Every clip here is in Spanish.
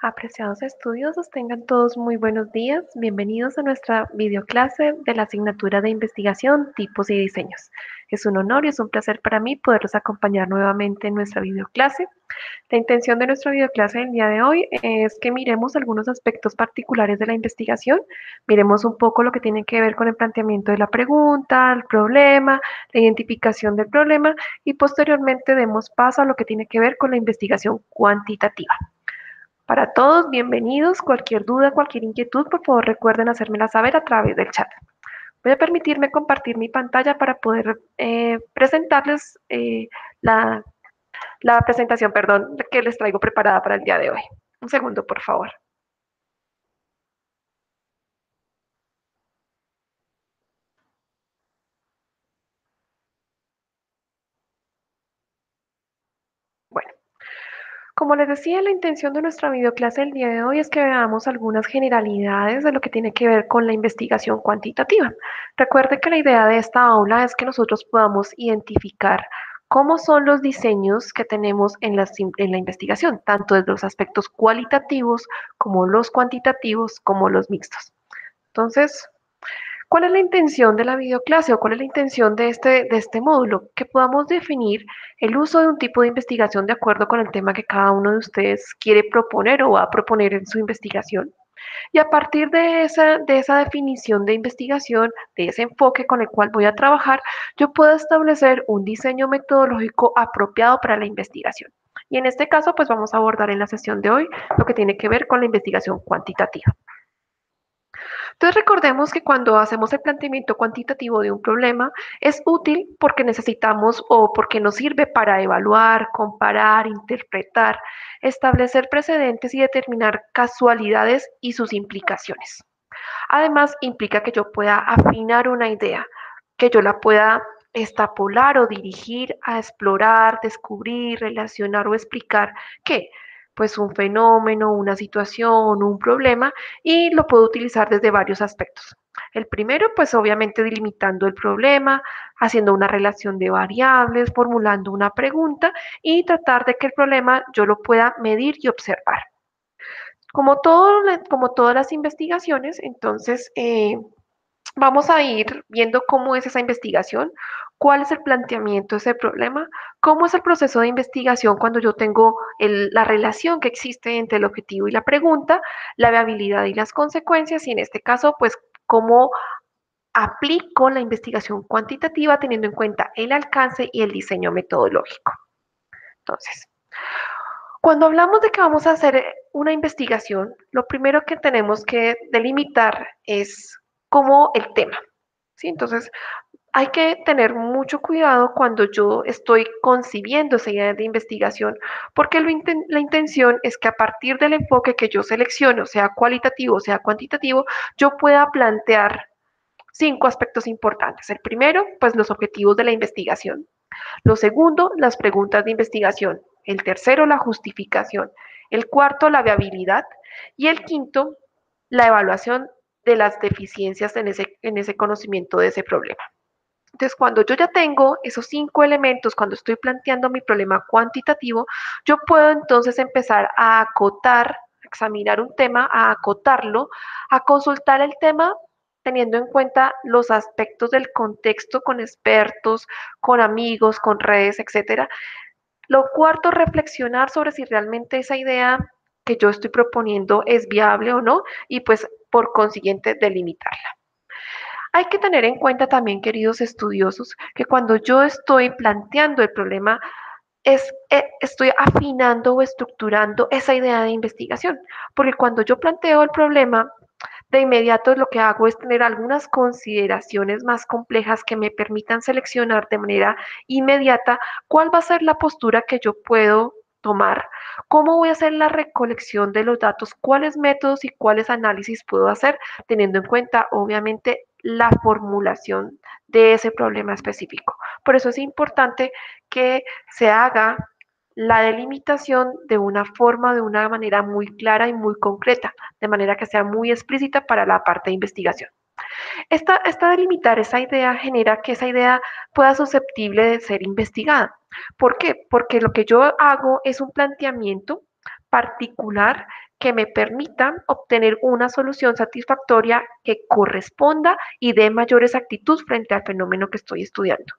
Apreciados estudiosos, tengan todos muy buenos días. Bienvenidos a nuestra videoclase de la asignatura de investigación, tipos y diseños. Es un honor y es un placer para mí poderlos acompañar nuevamente en nuestra videoclase. La intención de nuestra videoclase del día de hoy es que miremos algunos aspectos particulares de la investigación, miremos un poco lo que tiene que ver con el planteamiento de la pregunta, el problema, la identificación del problema y posteriormente demos paso a lo que tiene que ver con la investigación cuantitativa. Para todos, bienvenidos. Cualquier duda, cualquier inquietud, por favor recuerden hacérmela saber a través del chat. Voy a permitirme compartir mi pantalla para poder presentarles la, la presentación, perdón, que les traigo preparada para el día de hoy. Un segundo, por favor. Bueno, como les decía, la intención de nuestra videoclase del día de hoy es que veamos algunas generalidades de lo que tiene que ver con la investigación cuantitativa. Recuerde que la idea de esta aula es que nosotros podamos identificar cómo son los diseños que tenemos en la investigación, tanto desde los aspectos cualitativos como los cuantitativos, como los mixtos. Entonces, ¿cuál es la intención de la videoclase o cuál es la intención de este módulo? Que podamos definir el uso de un tipo de investigación de acuerdo con el tema que cada uno de ustedes quiere proponer o va a proponer en su investigación. Y a partir de esa definición de investigación, de ese enfoque con el cual voy a trabajar, yo puedo establecer un diseño metodológico apropiado para la investigación. Y en este caso, pues vamos a abordar en la sesión de hoy lo que tiene que ver con la investigación cuantitativa. Entonces recordemos que cuando hacemos el planteamiento cuantitativo de un problema es útil porque necesitamos o porque nos sirve para evaluar, comparar, interpretar, establecer precedentes y determinar casualidades y sus implicaciones. Además, implica que yo pueda afinar una idea, que yo la pueda extrapolar o dirigir a explorar, descubrir, relacionar o explicar qué, pues un fenómeno, una situación, un problema, y lo puedo utilizar desde varios aspectos. El primero, pues obviamente delimitando el problema, haciendo una relación de variables, formulando una pregunta y tratar de que el problema yo lo pueda medir y observar. Como todas las investigaciones, entonces vamos a ir viendo cómo es esa investigación, cuál es el planteamiento de ese problema, cómo es el proceso de investigación cuando yo tengo la relación que existe entre el objetivo y la pregunta, la viabilidad y las consecuencias, y en este caso, pues cómo aplico la investigación cuantitativa teniendo en cuenta el alcance y el diseño metodológico. Entonces, cuando hablamos de que vamos a hacer una investigación, lo primero que tenemos que delimitar es como el tema. ¿Sí? Entonces, hay que tener mucho cuidado cuando yo estoy concibiendo esa idea de investigación, porque la intención es que a partir del enfoque que yo selecciono, sea cualitativo, sea cuantitativo, yo pueda plantear 5 aspectos importantes. El primero, pues los objetivos de la investigación. Lo segundo, las preguntas de investigación. El tercero, la justificación. El cuarto, la viabilidad. Y el quinto, la evaluación de las deficiencias en ese conocimiento de ese problema. Entonces, cuando yo ya tengo esos 5 elementos, cuando estoy planteando mi problema cuantitativo, yo puedo entonces empezar a acotar, a examinar un tema, a acotarlo, a consultar el tema teniendo en cuenta los aspectos del contexto con expertos, con amigos, con redes, etcétera. Lo cuarto, reflexionar sobre si realmente esa idea que yo estoy proponiendo es viable o no y pues por consiguiente delimitarla. Hay que tener en cuenta también, queridos estudiosos, que cuando yo estoy planteando el problema, estoy afinando o estructurando esa idea de investigación, porque cuando yo planteo el problema, de inmediato lo que hago es tener algunas consideraciones más complejas que me permitan seleccionar de manera inmediata cuál va a ser la postura que yo puedo tomar, cómo voy a hacer la recolección de los datos, cuáles métodos y cuáles análisis puedo hacer, teniendo en cuenta, obviamente, la formulación de ese problema específico. Por eso es importante que se haga la delimitación de una forma, de una manera muy clara y muy concreta, de manera que sea muy explícita para la parte de investigación. Esta delimitar esa idea genera que esa idea pueda susceptible de ser investigada. ¿Por qué? Porque lo que yo hago es un planteamiento particular que me permita obtener una solución satisfactoria que corresponda y dé mayor exactitud frente al fenómeno que estoy estudiando.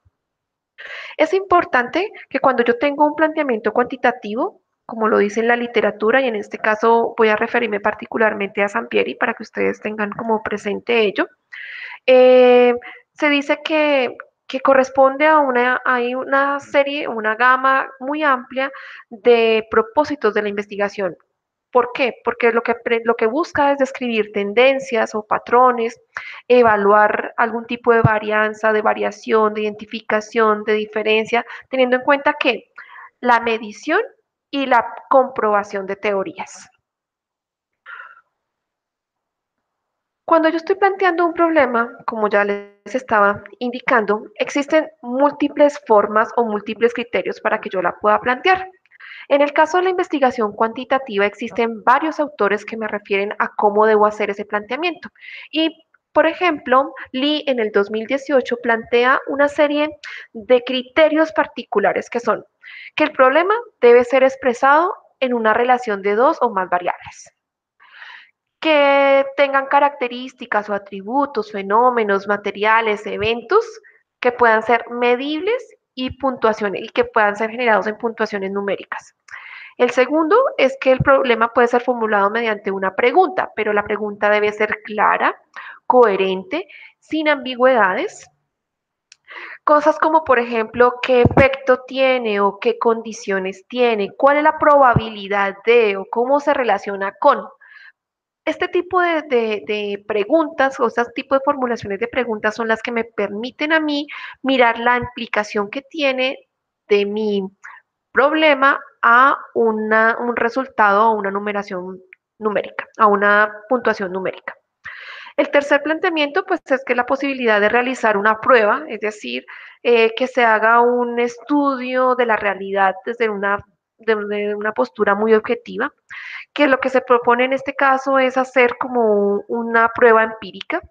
Es importante que cuando yo tengo un planteamiento cuantitativo, como lo dice en la literatura, y en este caso voy a referirme particularmente a Sampieri para que ustedes tengan como presente ello, eh, se dice que corresponde a hay una serie, una gama muy amplia de propósitos de la investigación. ¿Por qué? Porque lo que busca es describir tendencias o patrones, evaluar algún tipo de varianza, de variación, de identificación, de diferencia, teniendo en cuenta que la medición y la comprobación de teorías. Cuando yo estoy planteando un problema, como ya les estaba indicando, existen múltiples formas o múltiples criterios para que yo la pueda plantear. En el caso de la investigación cuantitativa existen varios autores que me refieren a cómo debo hacer ese planteamiento. Y, por ejemplo, Lee en el 2018 plantea una serie de criterios particulares que son que el problema debe ser expresado en una relación de dos o más variables, que tengan características o atributos, fenómenos, materiales, eventos que puedan ser medibles y puntuaciones y que puedan ser generados en puntuaciones numéricas. El segundo es que el problema puede ser formulado mediante una pregunta, pero la pregunta debe ser clara, coherente, sin ambigüedades. Cosas como, por ejemplo, qué efecto tiene o qué condiciones tiene, cuál es la probabilidad de o cómo se relaciona con. Este tipo de preguntas o este tipo de formulaciones de preguntas son las que me permiten a mí mirar la implicación que tiene de mi problema a un resultado o una numeración numérica, a una puntuación numérica. El tercer planteamiento, pues, es que la posibilidad de realizar una prueba, es decir, que se haga un estudio de la realidad desde de una postura muy objetiva, que lo que se propone en este caso es hacer como una prueba empírica,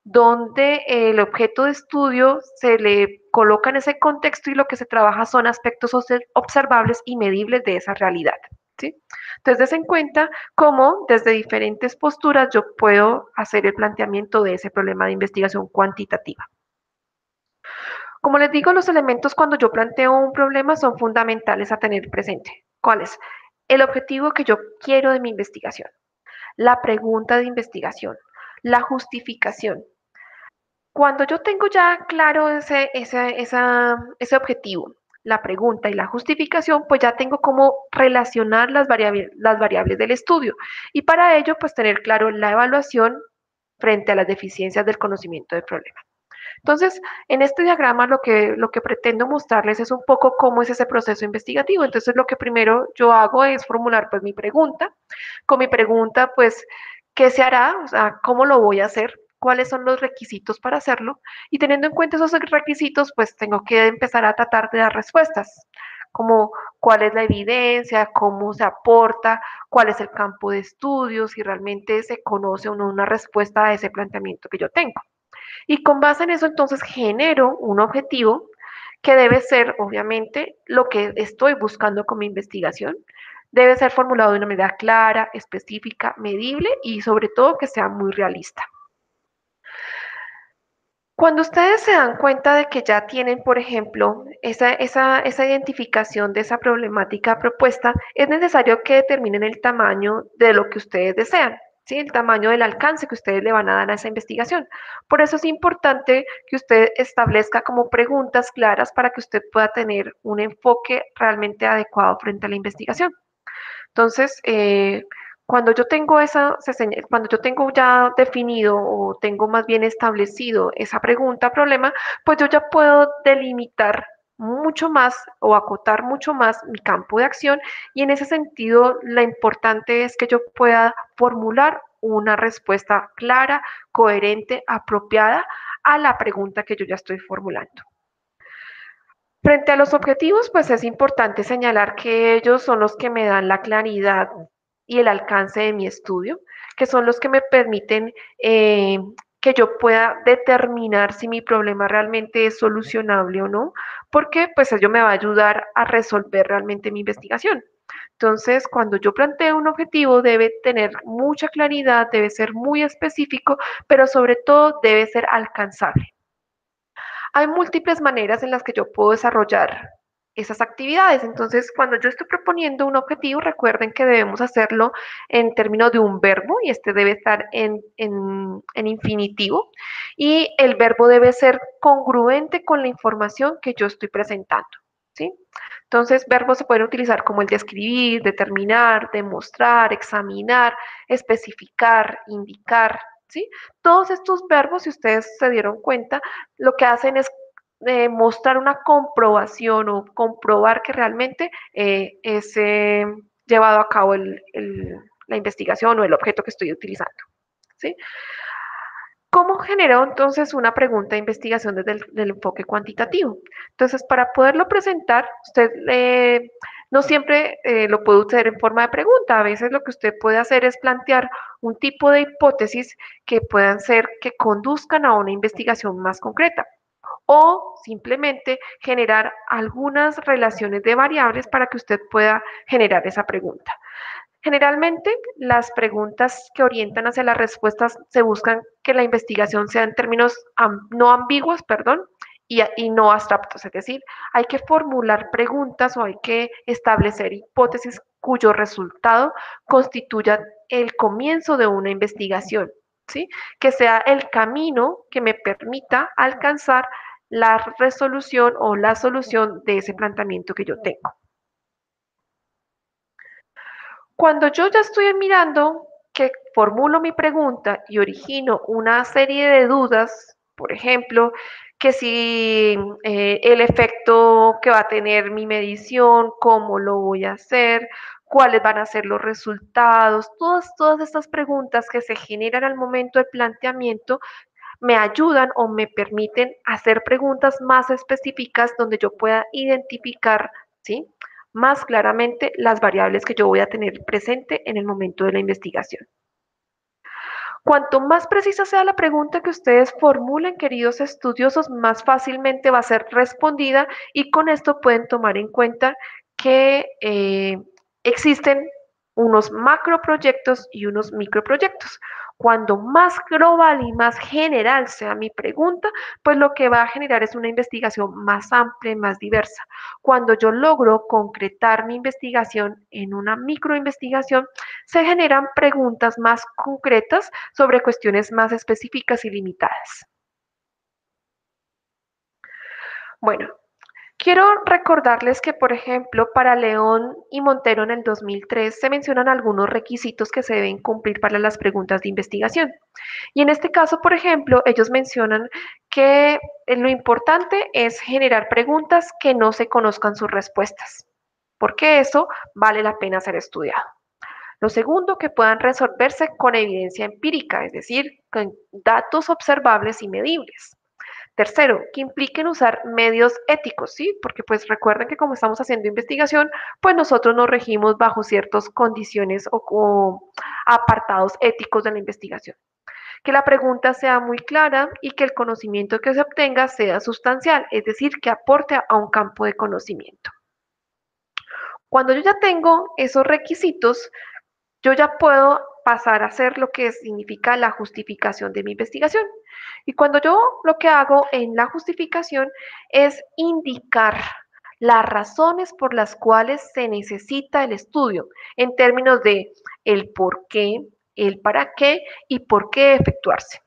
donde el objeto de estudio se le coloca en ese contexto y lo que se trabaja son aspectos observables y medibles de esa realidad. ¿Sí? Entonces, des en cuenta cómo desde diferentes posturas yo puedo hacer el planteamiento de ese problema de investigación cuantitativa. Como les digo, los elementos cuando yo planteo un problema son fundamentales a tener presente. ¿Cuáles? El objetivo que yo quiero de mi investigación, la pregunta de investigación, la justificación. Cuando yo tengo ya claro ese objetivo, la pregunta y la justificación, pues ya tengo cómo relacionar las variables del estudio. Y para ello, pues tener claro la evaluación frente a las deficiencias del conocimiento del problema. Entonces, en este diagrama lo que pretendo mostrarles es un poco cómo es ese proceso investigativo. Entonces, lo que primero yo hago es formular pues mi pregunta. Con mi pregunta, pues, ¿qué se hará? O sea, ¿cómo lo voy a hacer? ¿Cuáles son los requisitos para hacerlo? Y teniendo en cuenta esos requisitos, pues tengo que empezar a tratar de dar respuestas, como cuál es la evidencia, cómo se aporta, cuál es el campo de estudio, si realmente se conoce o no una respuesta a ese planteamiento que yo tengo. Y con base en eso, entonces genero un objetivo que debe ser, obviamente, lo que estoy buscando con mi investigación. Debe ser formulado de una manera clara, específica, medible y sobre todo que sea muy realista. Cuando ustedes se dan cuenta de que ya tienen, por ejemplo, esa identificación de esa problemática propuesta, es necesario que determinen el tamaño de lo que ustedes desean, ¿sí? El tamaño del alcance que ustedes le van a dar a esa investigación. Por eso es importante que usted establezca como preguntas claras para que usted pueda tener un enfoque realmente adecuado frente a la investigación. Entonces, cuando yo tengo cuando yo tengo ya definido o tengo más bien establecido esa pregunta, problema, pues yo ya puedo delimitar mucho más o acotar mucho más mi campo de acción y en ese sentido lo importante es que yo pueda formular una respuesta clara, coherente, apropiada a la pregunta que yo ya estoy formulando. Frente a los objetivos, pues es importante señalar que ellos son los que me dan la claridad y el alcance de mi estudio, que son los que me permiten que yo pueda determinar si mi problema realmente es solucionable o no, porque pues ello me va a ayudar a resolver realmente mi investigación. Entonces, cuando yo planteo un objetivo, debe tener mucha claridad, debe ser muy específico, pero sobre todo debe ser alcanzable. Hay múltiples maneras en las que yo puedo desarrollar esas actividades. Entonces, cuando yo estoy proponiendo un objetivo, recuerden que debemos hacerlo en términos de un verbo y este debe estar en infinitivo y el verbo debe ser congruente con la información que yo estoy presentando. ¿Sí? Entonces, verbos se pueden utilizar como el describir, determinar, demostrar, examinar, especificar, indicar, ¿sí? Todos estos verbos, si ustedes se dieron cuenta, lo que hacen es mostrar una comprobación o comprobar que realmente es llevado a cabo la investigación o el objeto que estoy utilizando. ¿Sí? ¿Cómo generó entonces una pregunta de investigación desde el enfoque cuantitativo? Entonces, para poderlo presentar, usted no siempre lo puede hacer en forma de pregunta. A veces lo que usted puede hacer es plantear un tipo de hipótesis que puedan ser que conduzcan a una investigación más concreta o simplemente generar algunas relaciones de variables para que usted pueda generar esa pregunta. Generalmente, las preguntas que orientan hacia las respuestas se buscan que la investigación sea en términos no ambiguos, perdón, y no abstractos, es decir, hay que formular preguntas o hay que establecer hipótesis cuyo resultado constituya el comienzo de una investigación, ¿sí? Que sea el camino que me permita alcanzar la resolución o la solución de ese planteamiento que yo tengo. Cuando yo ya estoy mirando que formulo mi pregunta y origino una serie de dudas, por ejemplo, que si el efecto que va a tener mi medición, cómo lo voy a hacer, cuáles van a ser los resultados, todas estas preguntas que se generan al momento del planteamiento me ayudan o me permiten hacer preguntas más específicas donde yo pueda identificar, ¿sí? Más claramente las variables que yo voy a tener presente en el momento de la investigación. Cuanto más precisa sea la pregunta que ustedes formulen, queridos estudiosos, más fácilmente va a ser respondida y con esto pueden tomar en cuenta que existen unos macroproyectos y unos microproyectos. Cuando más global y más general sea mi pregunta, pues lo que va a generar es una investigación más amplia y más diversa. Cuando yo logro concretar mi investigación en una microinvestigación, se generan preguntas más concretas sobre cuestiones más específicas y limitadas. Bueno, quiero recordarles que, por ejemplo, para León y Montero en el 2003 se mencionan algunos requisitos que se deben cumplir para las preguntas de investigación. Y en este caso, por ejemplo, ellos mencionan que lo importante es generar preguntas que no se conozcan sus respuestas, porque eso vale la pena ser estudiado. Lo segundo, que puedan resolverse con evidencia empírica, es decir, con datos observables y medibles. Tercero, que impliquen usar medios éticos, ¿sí? Porque pues recuerden que como estamos haciendo investigación, pues nosotros nos regimos bajo ciertas condiciones o apartados éticos de la investigación. Que la pregunta sea muy clara y que el conocimiento que se obtenga sea sustancial, es decir, que aporte a un campo de conocimiento. Cuando yo ya tengo esos requisitos, yo ya puedo pasar a hacer lo que significa la justificación de mi investigación. Y cuando yo lo que hago en la justificación es indicar las razones por las cuales se necesita el estudio, en términos de el por qué, el para qué y por qué efectuarse.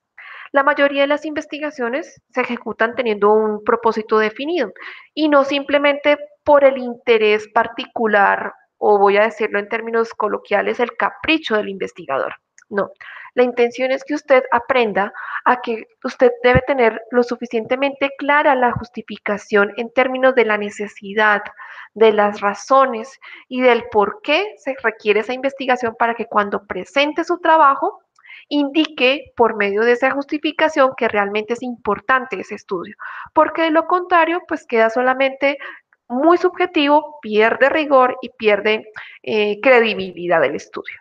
La mayoría de las investigaciones se ejecutan teniendo un propósito definido y no simplemente por el interés particular o voy a decirlo en términos coloquiales, el capricho del investigador. No, la intención es que usted aprenda a que usted debe tener lo suficientemente clara la justificación en términos de la necesidad, de las razones y del por qué se requiere esa investigación para que cuando presente su trabajo indique por medio de esa justificación que realmente es importante ese estudio, porque de lo contrario, pues queda solamente muy subjetivo, pierde rigor y pierde credibilidad del estudio.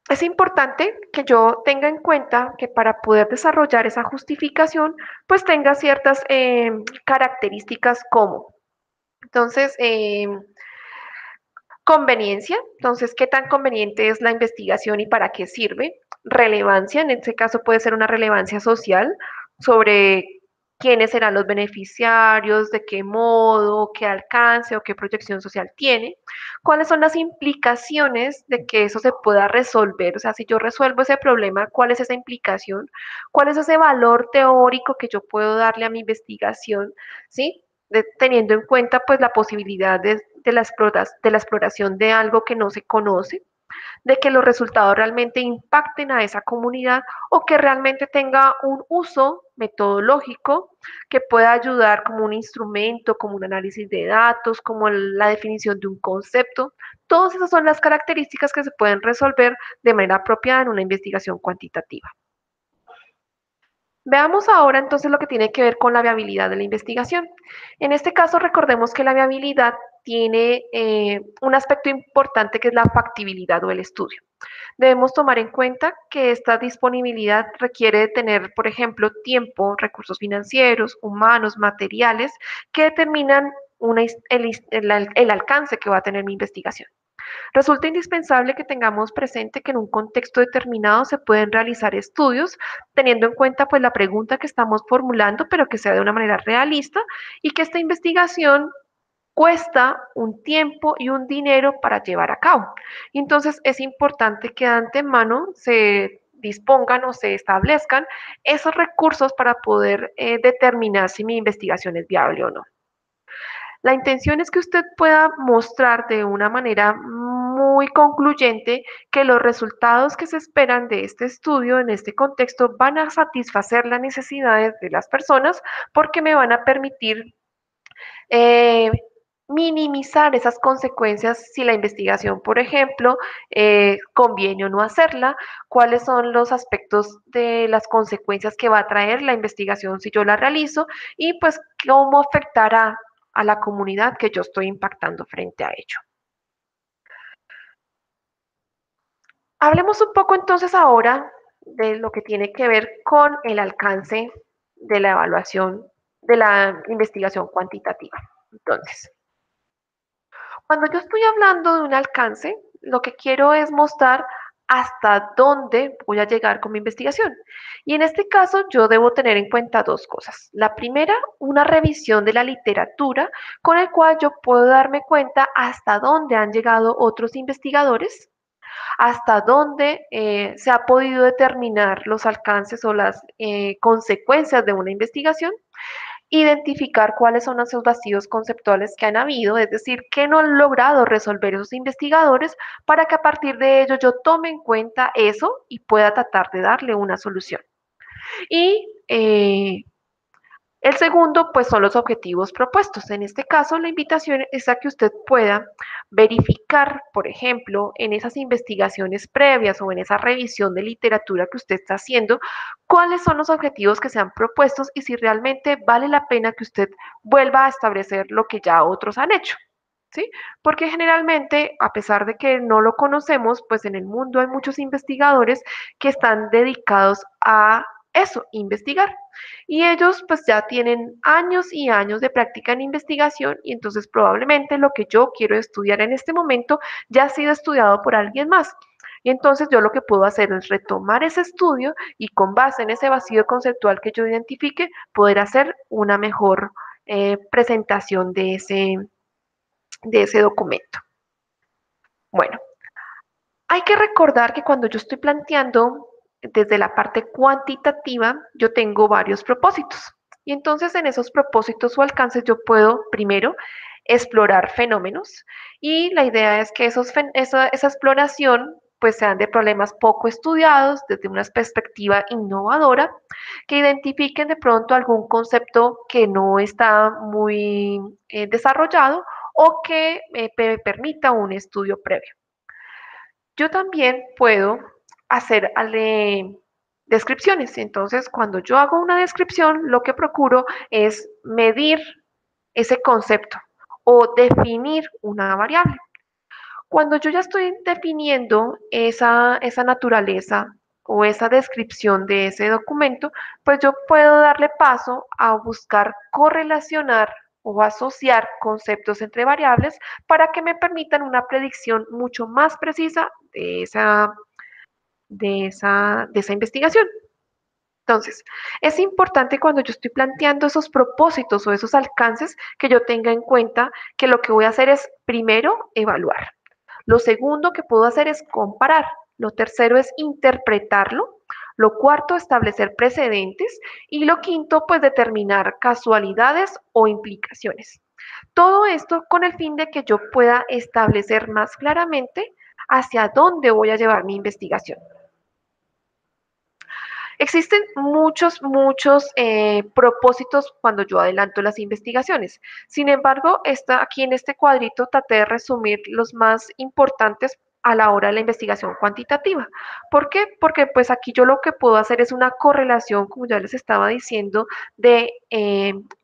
Es importante que yo tenga en cuenta que para poder desarrollar esa justificación, pues tenga ciertas características como, entonces, Conveniencia, entonces, ¿qué tan conveniente es la investigación y para qué sirve? Relevancia, en este caso puede ser una relevancia social sobre quiénes serán los beneficiarios, de qué modo, qué alcance o qué proyección social tiene, cuáles son las implicaciones de que eso se pueda resolver, o sea, si yo resuelvo ese problema, ¿cuál es esa implicación? ¿Cuál es ese valor teórico que yo puedo darle a mi investigación? ¿Sí? Teniendo en cuenta pues la posibilidad de la exploración de algo que no se conoce, de que los resultados realmente impacten a esa comunidad o que realmente tenga un uso metodológico que pueda ayudar como un instrumento, como un análisis de datos, como la definición de un concepto. Todas esas son las características que se pueden resolver de manera apropiada en una investigación cuantitativa. Veamos ahora entonces lo que tiene que ver con la viabilidad de la investigación. En este caso, recordemos que la viabilidad tiene un aspecto importante que es la factibilidad o el estudio. Debemos tomar en cuenta que esta disponibilidad requiere de tener, por ejemplo, tiempo, recursos financieros, humanos, materiales, que determinan el alcance que va a tener mi investigación. Resulta indispensable que tengamos presente que en un contexto determinado se pueden realizar estudios teniendo en cuenta pues la pregunta que estamos formulando, pero que sea de una manera realista y que esta investigación cuesta un tiempo y un dinero para llevar a cabo. Entonces es importante que de antemano se dispongan o se establezcan esos recursos para poder determinar si mi investigación es viable o no. La intención es que usted pueda mostrar de una manera muy concluyente que los resultados que se esperan de este estudio en este contexto van a satisfacer las necesidades de las personas porque me van a permitir eh, minimizar esas consecuencias si la investigación, por ejemplo, conviene o no hacerla, cuáles son los aspectos de las consecuencias que va a traer la investigación si yo la realizo y pues cómo afectará a la comunidad que yo estoy impactando frente a ello. Hablemos un poco entonces ahora de lo que tiene que ver con el alcance de la evaluación de la investigación cuantitativa. Entonces, cuando yo estoy hablando de un alcance, lo que quiero es mostrar hasta dónde voy a llegar con mi investigación. Y en este caso yo debo tener en cuenta dos cosas. La primera, una revisión de la literatura con el cual yo puedo darme cuenta hasta dónde han llegado otros investigadores, hasta dónde se ha podido determinar los alcances o las consecuencias de una investigación, identificar cuáles son esos vacíos conceptuales que han habido, es decir, qué no han logrado resolver esos investigadores para que a partir de ello yo tome en cuenta eso y pueda tratar de darle una solución. Y el segundo, pues son los objetivos propuestos. En este caso, la invitación es a que usted pueda verificar, por ejemplo, en esas investigaciones previas o en esa revisión de literatura que usted está haciendo, cuáles son los objetivos que se han propuesto y si realmente vale la pena que usted vuelva a establecer lo que ya otros han hecho. ¿Sí? Porque generalmente, a pesar de que no lo conocemos, pues en el mundo hay muchos investigadores que están dedicados a eso, investigar. Y ellos pues ya tienen años y años de práctica en investigación y entonces probablemente lo que yo quiero estudiar en este momento ya ha sido estudiado por alguien más. Y entonces yo lo que puedo hacer es retomar ese estudio y con base en ese vacío conceptual que yo identifique, poder hacer una mejor presentación de ese documento. Bueno, hay que recordar que cuando yo estoy planteando desde la parte cuantitativa, yo tengo varios propósitos. Y entonces en esos propósitos o alcances yo puedo primero explorar fenómenos y la idea es que esa exploración pues sean de problemas poco estudiados desde una perspectiva innovadora, que identifiquen de pronto algún concepto que no está muy desarrollado o que me permita un estudio previo. Yo también puedo hacer descripciones. Entonces, cuando yo hago una descripción, lo que procuro es medir ese concepto o definir una variable. Cuando yo ya estoy definiendo esa naturaleza o esa descripción de ese documento, pues yo puedo darle paso a buscar correlacionar o asociar conceptos entre variables para que me permitan una predicción mucho más precisa de esa investigación. Entonces, es importante cuando yo estoy planteando esos propósitos o esos alcances que yo tenga en cuenta que lo que voy a hacer es primero evaluar. Lo segundo que puedo hacer es comparar. Lo tercero es interpretarlo. Lo cuarto, establecer precedentes. Y lo quinto, pues determinar casualidades o implicaciones. Todo esto con el fin de que yo pueda establecer más claramente hacia dónde voy a llevar mi investigación. Existen muchos propósitos cuando yo adelanto las investigaciones. Sin embargo, aquí en este cuadrito traté de resumir los más importantes a la hora de la investigación cuantitativa. ¿Por qué? Porque pues aquí yo lo que puedo hacer es una correlación, como ya les estaba diciendo, de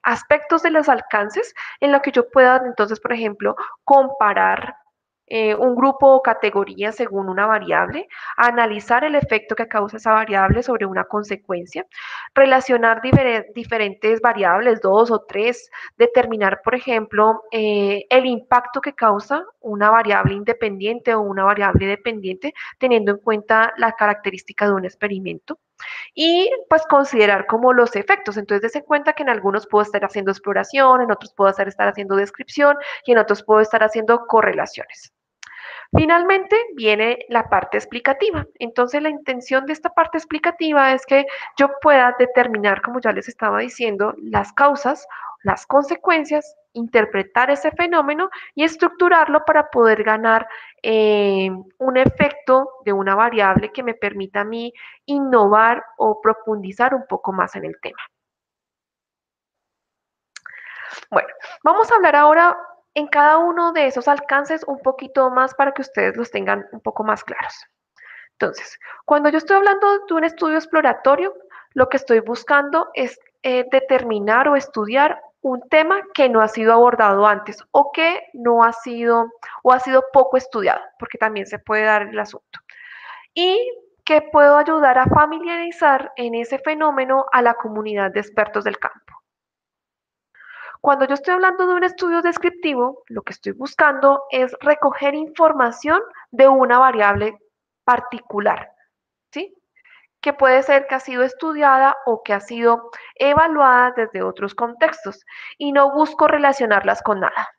aspectos de los alcances en lo que yo pueda entonces, por ejemplo, comparar un grupo o categoría según una variable, analizar el efecto que causa esa variable sobre una consecuencia, relacionar diferentes variables, dos o tres, determinar, por ejemplo, el impacto que causa una variable independiente o una variable dependiente, teniendo en cuenta la característica de un experimento. Y pues considerar como los efectos. Entonces, des en cuenta que en algunos puedo estar haciendo exploración, en otros puedo estar haciendo descripción y en otros puedo estar haciendo correlaciones. Finalmente viene la parte explicativa. Entonces la intención de esta parte explicativa es que yo pueda determinar, como ya les estaba diciendo, las causas, las consecuencias, interpretar ese fenómeno y estructurarlo para poder ganar un efecto de una variable que me permita a mí innovar o profundizar un poco más en el tema. Bueno, vamos a hablar ahora en cada uno de esos alcances un poquito más para que ustedes los tengan un poco más claros. Entonces, cuando yo estoy hablando de un estudio exploratorio, lo que estoy buscando es determinar o estudiar un tema que no ha sido abordado antes o que no ha sido o ha sido poco estudiado, porque también se puede dar el asunto. Y que puedo ayudar a familiarizar en ese fenómeno a la comunidad de expertos del campo. Cuando yo estoy hablando de un estudio descriptivo, lo que estoy buscando es recoger información de una variable particular, ¿sí? Que puede ser que ha sido estudiada o que ha sido evaluada desde otros contextos y no busco relacionarlas con nada.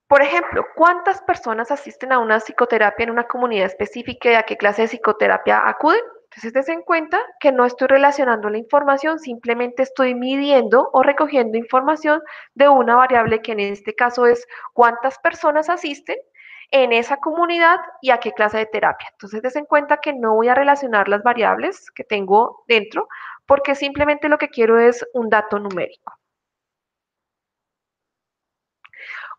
Por ejemplo, ¿cuántas personas asisten a una psicoterapia en una comunidad específica y a qué clase de psicoterapia acuden? Entonces, des en cuenta que no estoy relacionando la información, simplemente estoy midiendo o recogiendo información de una variable que en este caso es cuántas personas asisten en esa comunidad y a qué clase de terapia. Entonces, des en cuenta que no voy a relacionar las variables que tengo dentro porque simplemente lo que quiero es un dato numérico.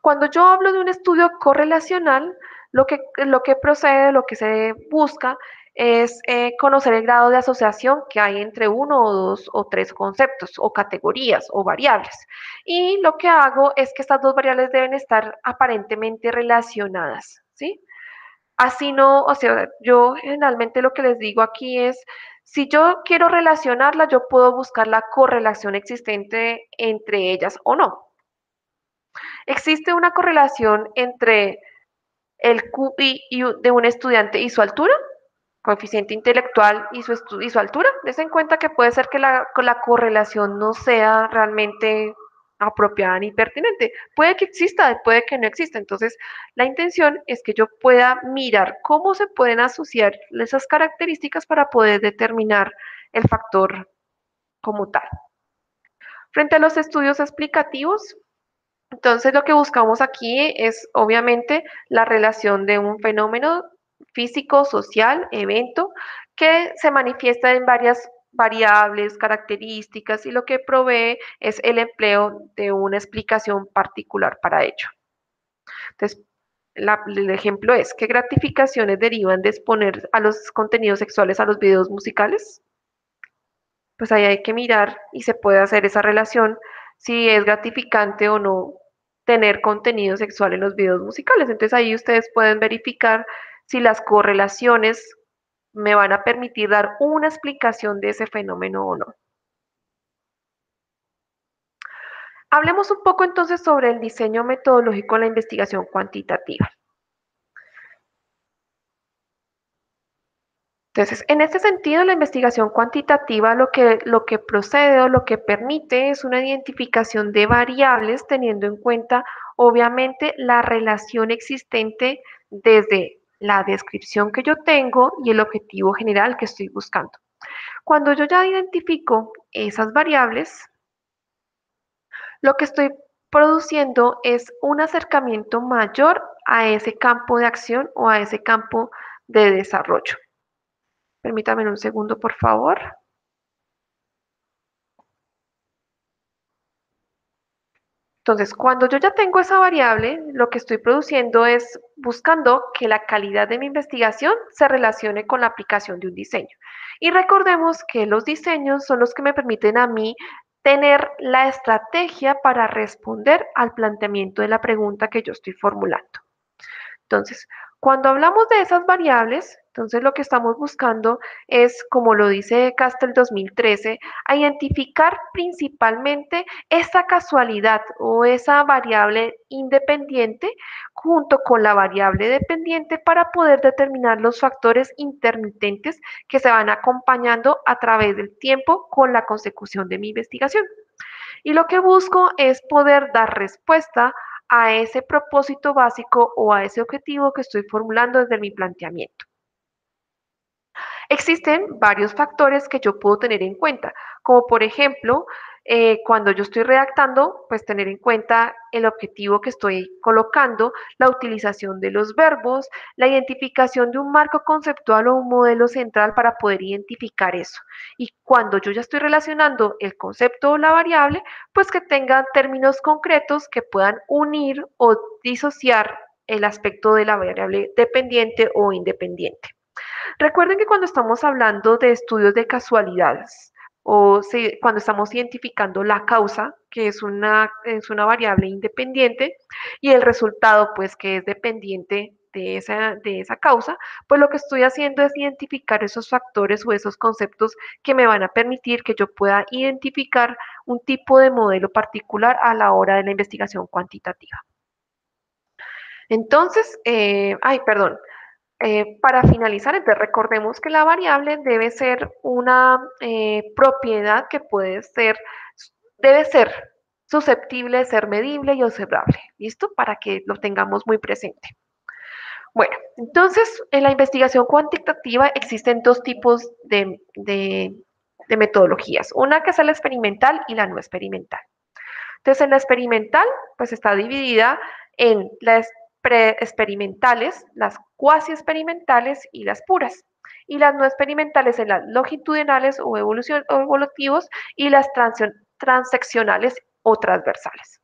Cuando yo hablo de un estudio correlacional, lo que procede, lo que se busca es conocer el grado de asociación que hay entre uno o dos o tres conceptos o categorías o variables. Y lo que hago es que estas dos variables deben estar aparentemente relacionadas, ¿sí? Así no, o sea, yo generalmente lo que les digo aquí es, si yo quiero relacionarla, yo puedo buscar la correlación existente entre ellas o no. ¿Existe una correlación entre el QI de un estudiante y su altura? Coeficiente intelectual y su altura. Des en cuenta que puede ser que la correlación no sea realmente apropiada ni pertinente. Puede que exista, puede que no exista. Entonces, la intención es que yo pueda mirar cómo se pueden asociar esas características para poder determinar el factor como tal. Frente a los estudios explicativos, entonces, lo que buscamos aquí es obviamente la relación de un fenómeno físico, social, evento, que se manifiesta en varias variables, características y lo que provee es el empleo de una explicación particular para ello. Entonces, el ejemplo es, ¿qué gratificaciones derivan de exponer a los contenidos sexuales a los videos musicales? Pues ahí hay que mirar y se puede hacer esa relación si es gratificante o no tener contenido sexual en los videos musicales. Entonces ahí ustedes pueden verificar si las correlaciones me van a permitir dar una explicación de ese fenómeno o no. Hablemos un poco entonces sobre el diseño metodológico en la investigación cuantitativa. Entonces, en este sentido, la investigación cuantitativa lo que procede o lo que permite es una identificación de variables teniendo en cuenta, obviamente, la relación existente desde la descripción que yo tengo y el objetivo general que estoy buscando. Cuando yo ya identifico esas variables, lo que estoy produciendo es un acercamiento mayor a ese campo de acción o a ese campo de desarrollo. Permítame un segundo, por favor. Entonces, cuando yo ya tengo esa variable, lo que estoy produciendo es buscando que la calidad de mi investigación se relacione con la aplicación de un diseño. Y recordemos que los diseños son los que me permiten a mí tener la estrategia para responder al planteamiento de la pregunta que yo estoy formulando. Entonces, cuando hablamos de esas variables, entonces lo que estamos buscando es, como lo dice Castel 2013, identificar principalmente esa casualidad o esa variable independiente junto con la variable dependiente para poder determinar los factores intermitentes que se van acompañando a través del tiempo con la consecución de mi investigación. Y lo que busco es poder dar respuesta a ese propósito básico o a ese objetivo que estoy formulando desde mi planteamiento. Existen varios factores que yo puedo tener en cuenta, como por ejemplo, cuando yo estoy redactando, pues tener en cuenta el objetivo que estoy colocando, la utilización de los verbos, la identificación de un marco conceptual o un modelo central para poder identificar eso. Y cuando yo ya estoy relacionando el concepto o la variable, pues que tengan términos concretos que puedan unir o disociar el aspecto de la variable dependiente o independiente. Recuerden que cuando estamos hablando de estudios de casualidades o cuando estamos identificando la causa, que es una variable independiente, y el resultado, pues, que es dependiente de esa causa, pues lo que estoy haciendo es identificar esos factores o esos conceptos que me van a permitir que yo pueda identificar un tipo de modelo particular a la hora de la investigación cuantitativa. Entonces, perdón, para finalizar, entonces recordemos que la variable debe ser una propiedad que debe ser susceptible de ser medible y observable. ¿Listo? Para que lo tengamos muy presente. Bueno, entonces en la investigación cuantitativa existen dos tipos de metodologías. Una que es la experimental y la no experimental. Entonces, en la experimental, pues está dividida en las pre-experimentales, las cuasi experimentales y las puras. Y las no experimentales en las longitudinales o evolutivos y las transeccionales o transversales.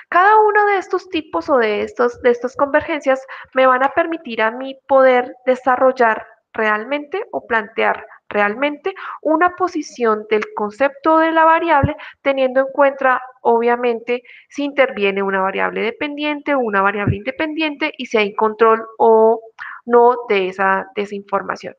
Cada uno de estos tipos o de estas convergencias me van a permitir a mí poder desarrollar realmente o plantear realmente una posición del concepto de la variable teniendo en cuenta obviamente si interviene una variable dependiente o una variable independiente y si hay control o no de esa información.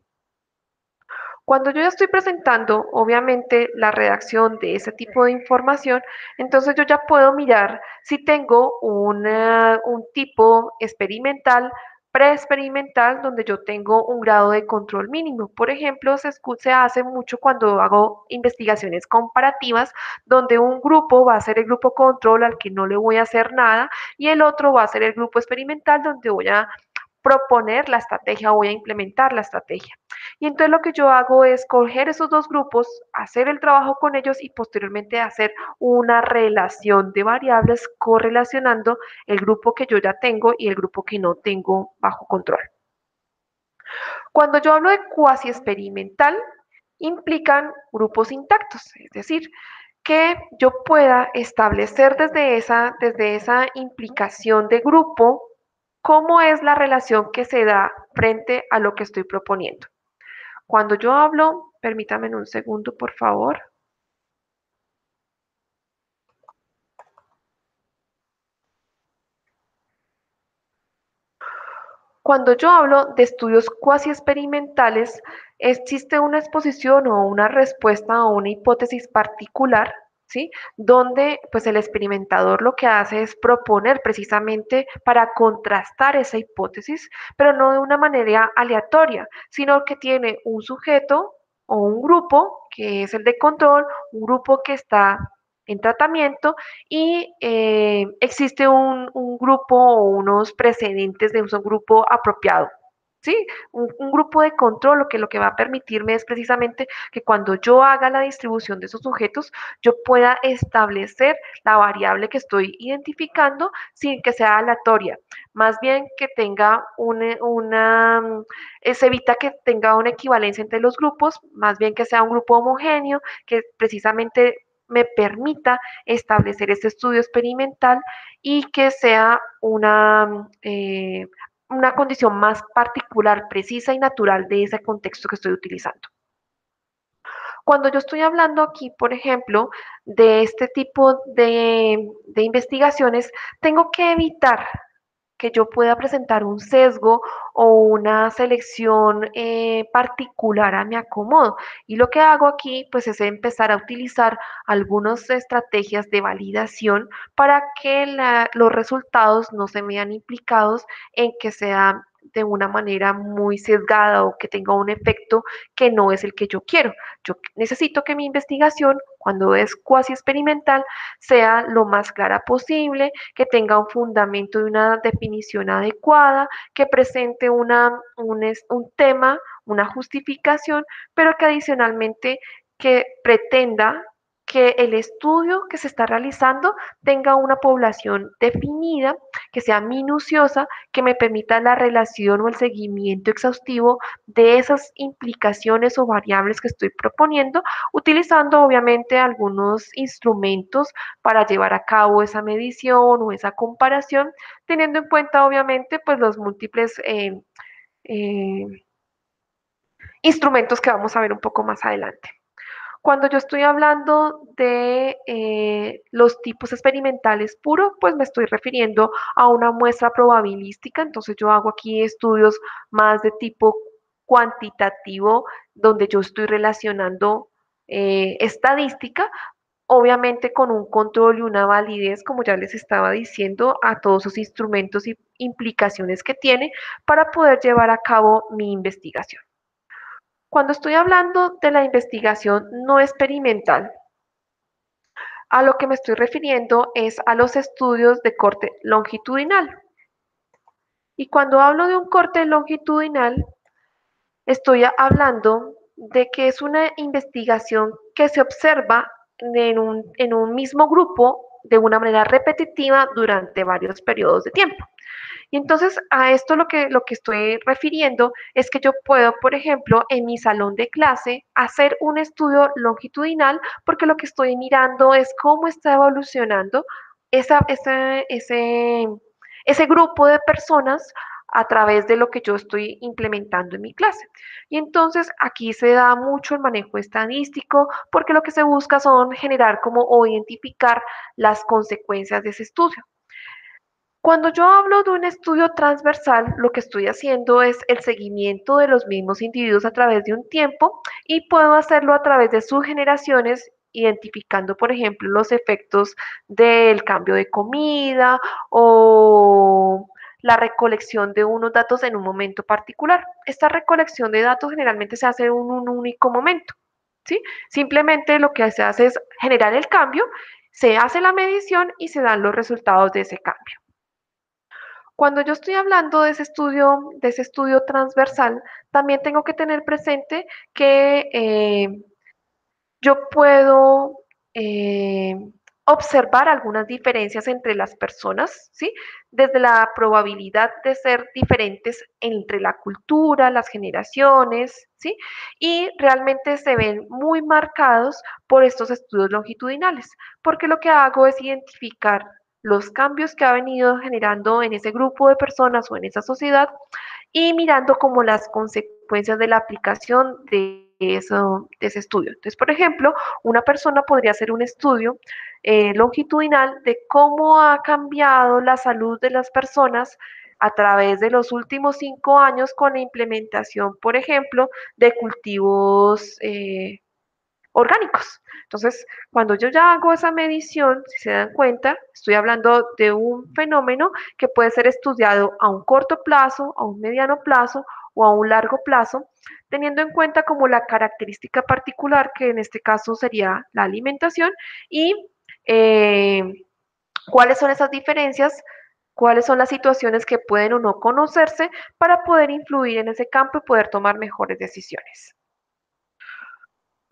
Cuando yo ya estoy presentando, obviamente, la redacción de ese tipo de información, entonces yo ya puedo mirar si tengo un tipo experimental, preexperimental, donde yo tengo un grado de control mínimo. Por ejemplo, se hace mucho cuando hago investigaciones comparativas, donde un grupo va a ser el grupo control al que no le voy a hacer nada y el otro va a ser el grupo experimental donde voy a proponer la estrategia, voy a implementar la estrategia. Y entonces lo que yo hago es coger esos dos grupos, hacer el trabajo con ellos y posteriormente hacer una relación de variables correlacionando el grupo que yo ya tengo y el grupo que no tengo bajo control. Cuando yo hablo de cuasi experimental, implican grupos intactos, es decir, que yo pueda establecer desde esa implicación de grupo cómo es la relación que se da frente a lo que estoy proponiendo. Cuando yo hablo, permítame un segundo, por favor. Cuando yo hablo de estudios cuasi experimentales, existe una exposición o una respuesta a una hipótesis particular, ¿sí? Donde pues el experimentador lo que hace es proponer precisamente para contrastar esa hipótesis, pero no de una manera aleatoria, sino que tiene un sujeto o un grupo que es el de control, un grupo que está en tratamiento y existe un grupo o unos precedentes de un grupo apropiado. ¿Sí? Un grupo de control lo que va a permitirme es precisamente que cuando yo haga la distribución de esos sujetos, yo pueda establecer la variable que estoy identificando sin que sea aleatoria. Más bien que tenga se evita que tenga una equivalencia entre los grupos, más bien que sea un grupo homogéneo, que precisamente me permita establecer este estudio experimental y que sea una condición más particular, precisa y natural de ese contexto que estoy utilizando. Cuando yo estoy hablando aquí, por ejemplo, de este tipo de investigaciones, tengo que evitar que yo pueda presentar un sesgo o una selección particular a mi acomodo. Y lo que hago aquí, pues, es empezar a utilizar algunas estrategias de validación para que los resultados no se vean implicados en que sea de una manera muy sesgada o que tenga un efecto que no es el que yo quiero. Yo necesito que mi investigación, cuando es cuasi experimental, sea lo más clara posible, que tenga un fundamento y una definición adecuada, que presente un tema, una justificación, pero que adicionalmente que pretenda que el estudio que se está realizando tenga una población definida, que sea minuciosa, que me permita la relación o el seguimiento exhaustivo de esas implicaciones o variables que estoy proponiendo, utilizando obviamente algunos instrumentos para llevar a cabo esa medición o esa comparación, teniendo en cuenta obviamente pues los múltiples eh, instrumentos que vamos a ver un poco más adelante. Cuando yo estoy hablando de los tipos experimentales puros, pues me estoy refiriendo a una muestra probabilística, entonces yo hago aquí estudios más de tipo cuantitativo, donde yo estoy relacionando estadística, obviamente con un control y una validez, como ya les estaba diciendo, a todos esos instrumentos y implicaciones que tiene para poder llevar a cabo mi investigación. Cuando estoy hablando de la investigación no experimental, a lo que me estoy refiriendo es a los estudios de corte longitudinal. Y cuando hablo de un corte longitudinal, estoy hablando de que es una investigación que se observa en un mismo grupo de una manera repetitiva durante varios periodos de tiempo. Y entonces a esto lo que estoy refiriendo es que yo puedo, por ejemplo, en mi salón de clase hacer un estudio longitudinal porque lo que estoy mirando es cómo está evolucionando ese grupo de personas a través de lo que yo estoy implementando en mi clase. Y entonces aquí se da mucho el manejo estadístico porque lo que se busca son generar como o identificar las consecuencias de ese estudio. Cuando yo hablo de un estudio transversal, lo que estoy haciendo es el seguimiento de los mismos individuos a través de un tiempo y puedo hacerlo a través de sus generaciones, identificando, por ejemplo, los efectos del cambio de comida o la recolección de unos datos en un momento particular. Esta recolección de datos generalmente se hace en un único momento, ¿sí? Simplemente lo que se hace es generar el cambio, se hace la medición y se dan los resultados de ese cambio. Cuando yo estoy hablando de ese estudio transversal, también tengo que tener presente que yo puedo eh, observar algunas diferencias entre las personas, ¿sí? Desde la probabilidad de ser diferentes entre la cultura, las generaciones, ¿sí? Y realmente se ven muy marcados por estos estudios longitudinales, porque lo que hago es identificar los cambios que ha venido generando en ese grupo de personas o en esa sociedad y mirando como las consecuencias de la aplicación de ese estudio. Entonces, por ejemplo, una persona podría hacer un estudio longitudinal de cómo ha cambiado la salud de las personas a través de los últimos 5 años con la implementación, por ejemplo, de cultivos orgánicos. Entonces, cuando yo ya hago esa medición, si se dan cuenta, estoy hablando de un fenómeno que puede ser estudiado a un corto plazo, a un mediano plazo o a un largo plazo, teniendo en cuenta como la característica particular, que en este caso sería la alimentación, y eh, cuáles son esas diferencias, cuáles son las situaciones que pueden o no conocerse para poder influir en ese campo y poder tomar mejores decisiones.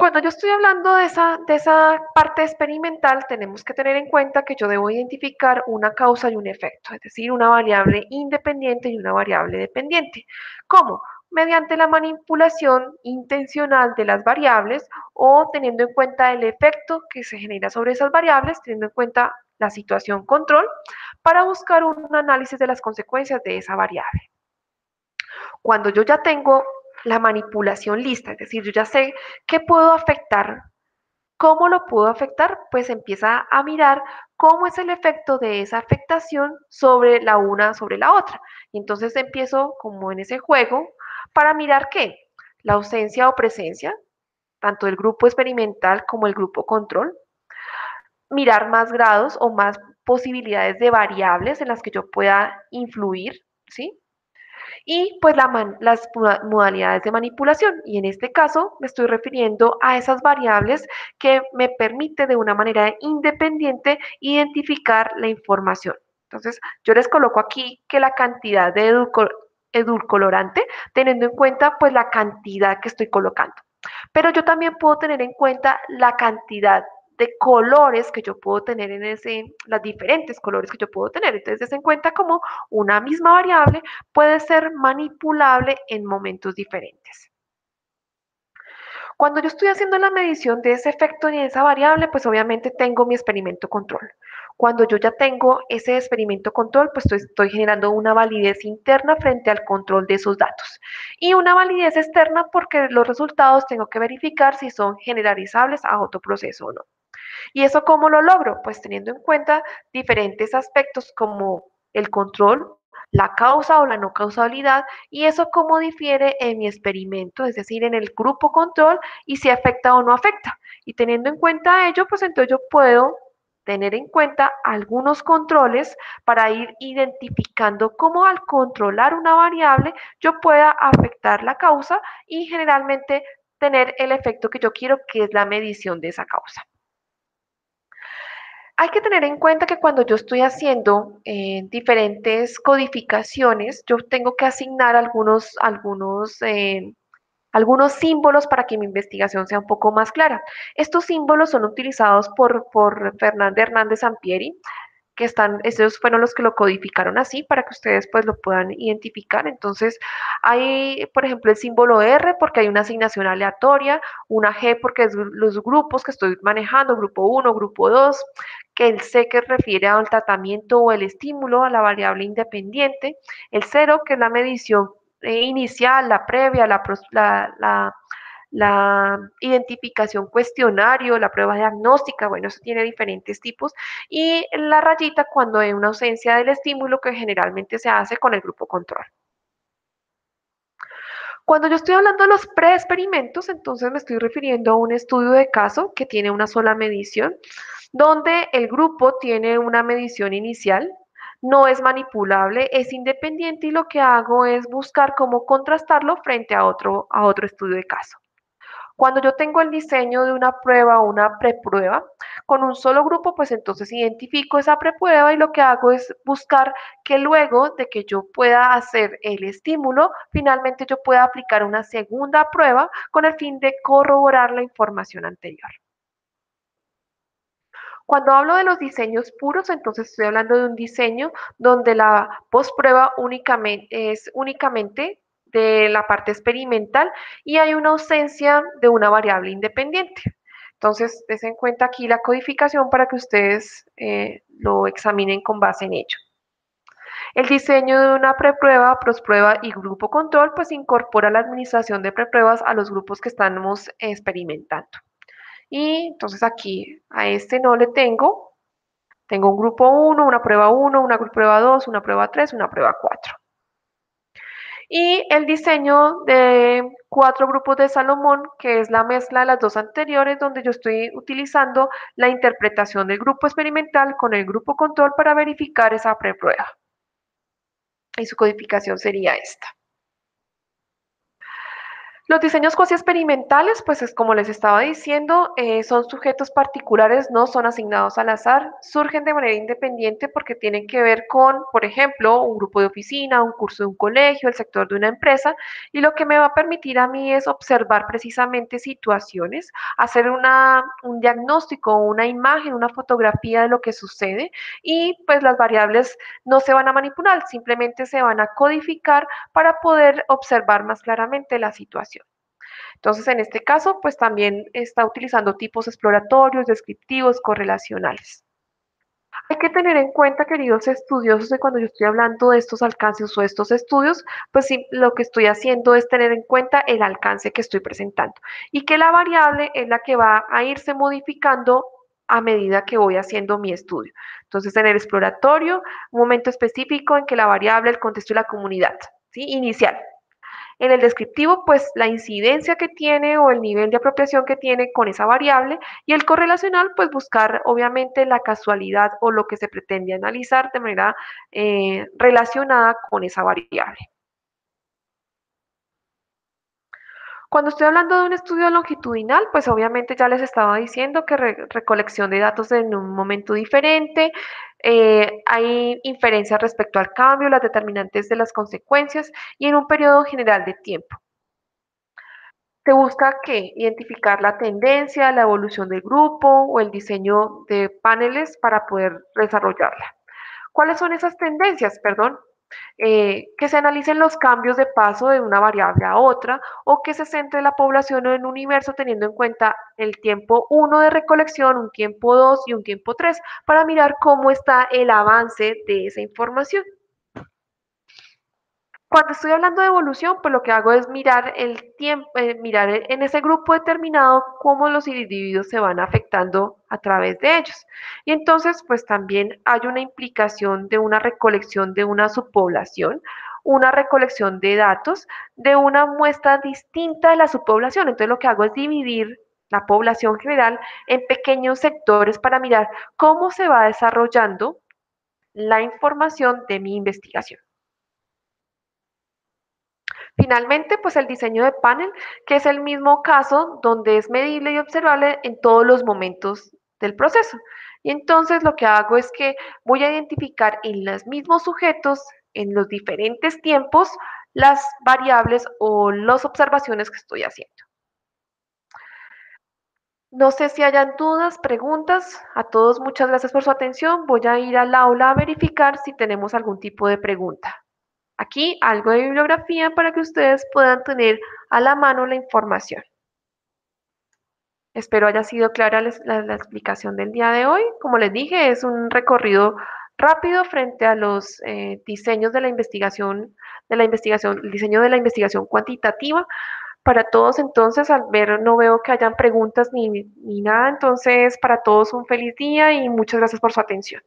Cuando yo estoy hablando de esa parte experimental, tenemos que tener en cuenta que yo debo identificar una causa y un efecto, es decir, una variable independiente y una variable dependiente. ¿Cómo? Mediante la manipulación intencional de las variables o teniendo en cuenta el efecto que se genera sobre esas variables, teniendo en cuenta la situación control, para buscar un análisis de las consecuencias de esa variable. Cuando yo ya tengo la manipulación lista, es decir, yo ya sé qué puedo afectar, cómo lo puedo afectar, pues empieza a mirar cómo es el efecto de esa afectación sobre la una, sobre la otra. Y entonces empiezo como en ese juego para mirar qué, la ausencia o presencia, tanto del grupo experimental como el grupo control, mirar más grados o más posibilidades de variables en las que yo pueda influir, ¿sí? Y pues las modalidades de manipulación. Y en este caso me estoy refiriendo a esas variables que me permite de una manera independiente identificar la información. Entonces, yo les coloco aquí que la cantidad de edulcorante, teniendo en cuenta pues la cantidad que estoy colocando. Pero yo también puedo tener en cuenta la cantidad de colores que yo puedo tener en las diferentes colores que yo puedo tener. Entonces, des en cuenta como una misma variable puede ser manipulable en momentos diferentes. Cuando yo estoy haciendo la medición de ese efecto y de esa variable, pues obviamente tengo mi experimento control. Cuando yo ya tengo ese experimento control, pues estoy generando una validez interna frente al control de esos datos. Y una validez externa porque los resultados tengo que verificar si son generalizables a otro proceso o no. ¿Y eso cómo lo logro? Pues teniendo en cuenta diferentes aspectos como el control, la causa o la no causabilidad, y eso cómo difiere en mi experimento, es decir, en el grupo control, y si afecta o no afecta. Y teniendo en cuenta ello, pues entonces yo puedo tener en cuenta algunos controles para ir identificando cómo al controlar una variable yo pueda afectar la causa y generalmente tener el efecto que yo quiero, que es la medición de esa causa. Hay que tener en cuenta que cuando yo estoy haciendo diferentes codificaciones, yo tengo que asignar algunos símbolos para que mi investigación sea un poco más clara. Estos símbolos son utilizados por Fernanda Hernández Sampieri, esos fueron los que lo codificaron así para que ustedes pues lo puedan identificar. Entonces, hay, por ejemplo, el símbolo R porque hay una asignación aleatoria, una G porque es los grupos que estoy manejando, grupo uno, grupo 2, que el C que refiere al tratamiento o el estímulo a la variable independiente, el 0 que es la medición inicial, la previa, la identificación cuestionario, la prueba diagnóstica, bueno, eso tiene diferentes tipos, y la rayita cuando hay una ausencia del estímulo que generalmente se hace con el grupo control. Cuando yo estoy hablando de los preexperimentos, entonces me estoy refiriendo a un estudio de caso que tiene una sola medición, donde el grupo tiene una medición inicial, no es manipulable, es independiente y lo que hago es buscar cómo contrastarlo frente a otro estudio de caso. Cuando yo tengo el diseño de una prueba o una preprueba con un solo grupo, pues entonces identifico esa preprueba y lo que hago es buscar que luego de que yo pueda hacer el estímulo, finalmente yo pueda aplicar una segunda prueba con el fin de corroborar la información anterior. Cuando hablo de los diseños puros, entonces estoy hablando de un diseño donde la postprueba es únicamente de la parte experimental y hay una ausencia de una variable independiente. Entonces, des en cuenta aquí la codificación para que ustedes lo examinen con base en ello. El diseño de una preprueba, posprueba y grupo control, pues incorpora la administración de prepruebas a los grupos que estamos experimentando. Y entonces aquí a este no le tengo un grupo 1, una prueba 2, una prueba 3, una prueba 4. y el diseño de 4 grupos de Salomón, que es la mezcla de las dos anteriores, donde yo estoy utilizando la interpretación del grupo experimental con el grupo control para verificar esa preprueba. Y su codificación sería esta. Los diseños cuasi experimentales, pues es como les estaba diciendo, son sujetos particulares, no son asignados al azar, surgen de manera independiente porque tienen que ver con, por ejemplo, un grupo de oficina, un curso de un colegio, el sector de una empresa, y lo que me va a permitir a mí es observar precisamente situaciones, hacer un diagnóstico, una imagen, una fotografía de lo que sucede, y pues las variables no se van a manipular, simplemente se van a codificar para poder observar más claramente la situación. Entonces, en este caso, pues también está utilizando tipos exploratorios, descriptivos, correlacionales. Hay que tener en cuenta, queridos estudiosos, que cuando yo estoy hablando de estos alcances o estos estudios, pues sí, lo que estoy haciendo es tener en cuenta el alcance que estoy presentando y que la variable es la que va a irse modificando a medida que voy haciendo mi estudio. Entonces, en el exploratorio, un momento específico en que la variable, el contexto y la comunidad, ¿sí? Inicial. En el descriptivo, pues la incidencia que tiene o el nivel de apropiación que tiene con esa variable y el correlacional, pues buscar obviamente la casualidad o lo que se pretende analizar de manera relacionada con esa variable. Cuando estoy hablando de un estudio longitudinal, pues obviamente ya les estaba diciendo que recolección de datos en un momento diferente, hay inferencias respecto al cambio, las determinantes de las consecuencias y en un periodo general de tiempo. Se busca ¿qué? Identificar la tendencia, la evolución del grupo o el diseño de paneles para poder desarrollarla. ¿Cuáles son esas tendencias? Perdón. Que se analicen los cambios de paso de una variable a otra o que se centre la población en un universo teniendo en cuenta el tiempo 1 de recolección, un tiempo 2 y un tiempo 3 para mirar cómo está el avance de esa información. Cuando estoy hablando de evolución, pues lo que hago es mirar el tiempo, mirar en ese grupo determinado cómo los individuos se van afectando a través de ellos. Y entonces, pues también hay una implicación de una recolección de una subpoblación, una recolección de datos de una muestra distinta de la subpoblación. Entonces, lo que hago es dividir la población general en pequeños sectores para mirar cómo se va desarrollando la información de mi investigación. Finalmente, pues el diseño de panel, que es el mismo caso donde es medible y observable en todos los momentos del proceso. Y entonces lo que hago es que voy a identificar en los mismos sujetos, en los diferentes tiempos, las variables o las observaciones que estoy haciendo. No sé si hayan dudas, preguntas. A todos muchas gracias por su atención. Voy a ir al aula a verificar si tenemos algún tipo de pregunta. Aquí algo de bibliografía para que ustedes puedan tener a la mano la información. Espero haya sido clara la explicación del día de hoy. Como les dije, es un recorrido rápido frente a los diseños el diseño de la investigación cuantitativa. Para todos, entonces, al ver, no veo que hayan preguntas ni nada, entonces, para todos un feliz día y muchas gracias por su atención.